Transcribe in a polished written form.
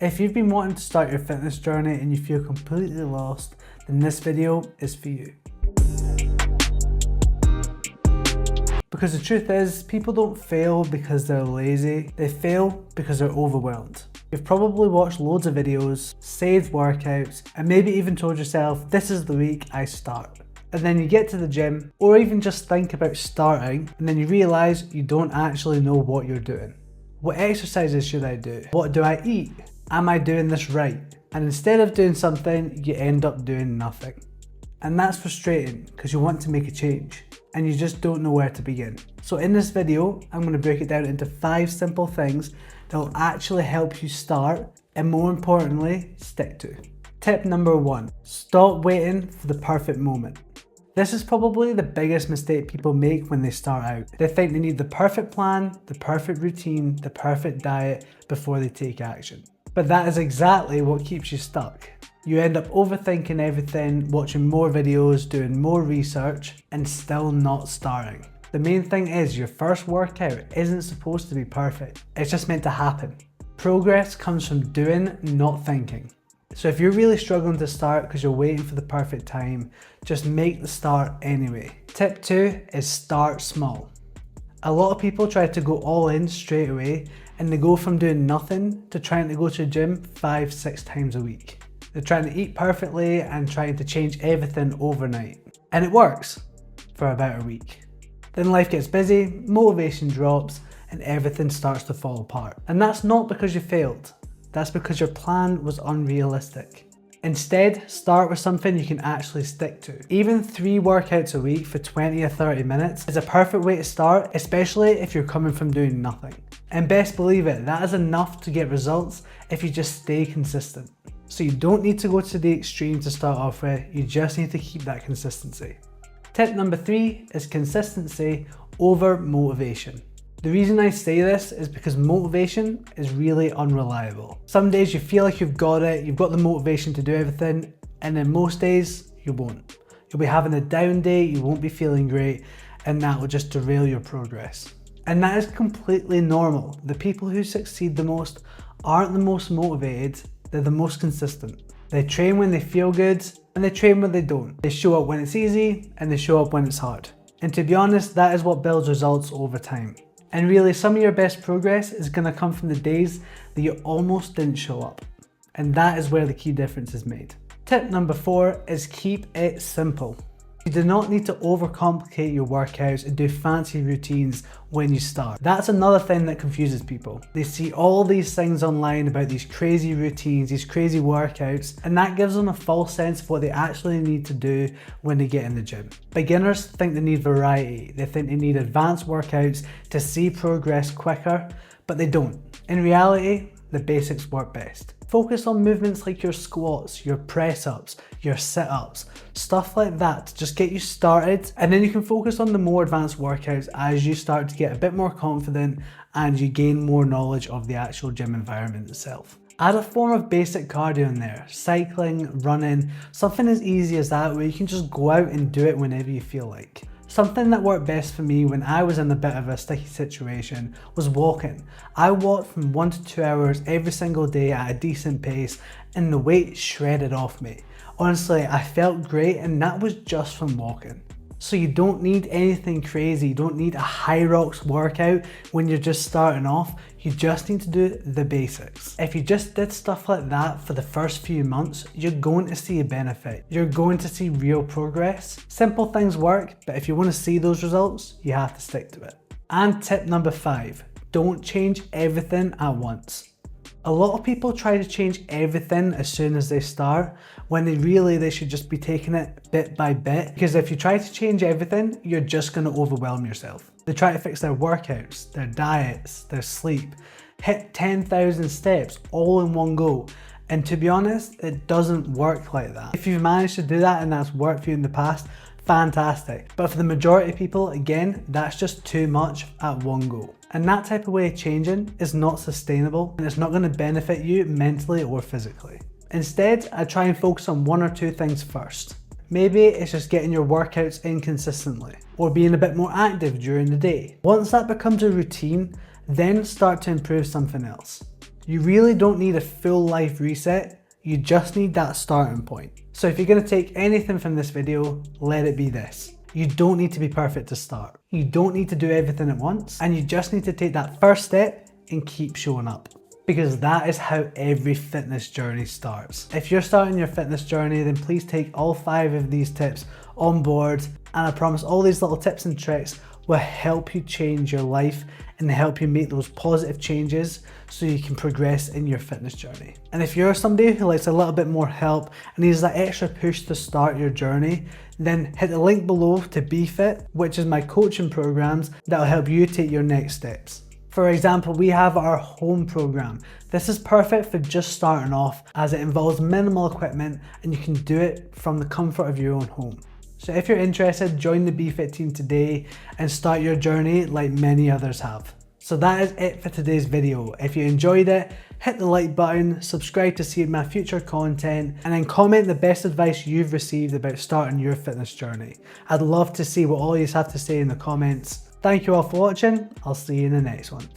If you've been wanting to start your fitness journey and you feel completely lost, then this video is for you. Because the truth is, people don't fail because they're lazy, they fail because they're overwhelmed. You've probably watched loads of videos, saved workouts, and maybe even told yourself, this is the week I start. And then you get to the gym, or even just think about starting, and then you realise you don't actually know what you're doing. What exercises should I do? What do I eat? Am I doing this right? And instead of doing something, you end up doing nothing. And that's frustrating because you want to make a change and you just don't know where to begin. So in this video, I'm going to break it down into 5 simple things that will actually help you start and, more importantly, stick to. Tip number 1, stop waiting for the perfect moment. This is probably the biggest mistake people make when they start out. They think they need the perfect plan, the perfect routine, the perfect diet before they take action. But that is exactly what keeps you stuck. You end up overthinking everything, watching more videos, doing more research, and still not starting. The main thing is your first workout isn't supposed to be perfect. It's just meant to happen. Progress comes from doing, not thinking. So if you're really struggling to start because you're waiting for the perfect time, just make the start anyway. Tip 2 is start small. A lot of people try to go all in straight away, and they go from doing nothing to trying to go to the gym 5-6 times a week. They're trying to eat perfectly and trying to change everything overnight. And it works for about a week. Then life gets busy, motivation drops, and everything starts to fall apart. And that's not because you failed. That's because your plan was unrealistic. Instead, start with something you can actually stick to. Even 3 workouts a week for 20 or 30 minutes is a perfect way to start, especially if you're coming from doing nothing. And best believe it, that is enough to get results if you just stay consistent. So you don't need to go to the extreme to start off with, you just need to keep that consistency. Tip number 3 is consistency over motivation. The reason I say this is because motivation is really unreliable. Some days you feel like you've got it, you've got the motivation to do everything, and then most days you won't. You'll be having a down day, you won't be feeling great, and that will just derail your progress. And that is completely normal. The people who succeed the most aren't the most motivated, they're the most consistent. They train when they feel good, and they train when they don't. They show up when it's easy, and they show up when it's hard. And to be honest, that is what builds results over time. And really, some of your best progress is going to come from the days that you almost didn't show up. And that is where the key difference is made. Tip number 4 is keep it simple. You do not need to overcomplicate your workouts and do fancy routines when you start. That's another thing that confuses people. They see all these things online about these crazy routines, these crazy workouts, and that gives them a false sense of what they actually need to do when they get in the gym. Beginners think they need variety. They think they need advanced workouts to see progress quicker, but they don't. In reality, the basics work best. Focus on movements like your squats, your press-ups, your sit-ups, stuff like that to just get you started, and then you can focus on the more advanced workouts as you start to get a bit more confident and you gain more knowledge of the actual gym environment itself. Add a form of basic cardio in there, cycling, running, something as easy as that where you can just go out and do it whenever you feel like. Something that worked best for me when I was in a bit of a sticky situation was walking. I walked from 1 to 2 hours every single day at a decent pace and the weight shredded off me. Honestly, I felt great and that was just from walking. So you don't need anything crazy, you don't need a high rocks workout when you're just starting off, you just need to do the basics. If you just did stuff like that for the first few months, you're going to see a benefit. You're going to see real progress. Simple things work, but if you want to see those results, you have to stick to it. And tip number 5, don't change everything at once. A lot of people try to change everything as soon as they start, when they should just be taking it bit by bit, because if you try to change everything, you're just going to overwhelm yourself. They try to fix their workouts, their diets, their sleep, hit 10,000 steps all in one go. And to be honest, it doesn't work like that. If you've managed to do that and that's worked for you in the past, fantastic. But for the majority of people, again, that's just too much at one go. And that type of way of changing is not sustainable and it's not going to benefit you mentally or physically. Instead, I try and focus on 1 or 2 things first. Maybe it's just getting your workouts in consistently or being a bit more active during the day. Once that becomes a routine, then start to improve something else. You really don't need a full life reset, you just need that starting point. So if you're going to take anything from this video, let it be this. You don't need to be perfect to start. You don't need to do everything at once, and you just need to take that first step and keep showing up. Because that is how every fitness journey starts. If you're starting your fitness journey, then please take all 5 of these tips on board, and I promise all these little tips and tricks will help you change your life and help you make those positive changes so you can progress in your fitness journey. And if you're somebody who likes a little bit more help and needs that extra push to start your journey, then hit the link below to BFIT, which is my coaching programs that will help you take your next steps. For example, we have our home program. This is perfect for just starting off as it involves minimal equipment and you can do it from the comfort of your own home. So if you're interested, join the BFIT team today and start your journey like many others have. So that is it for today's video. If you enjoyed it, hit the like button, subscribe to see my future content, and then comment the best advice you've received about starting your fitness journey. I'd love to see what all you have to say in the comments. Thank you all for watching. I'll see you in the next one.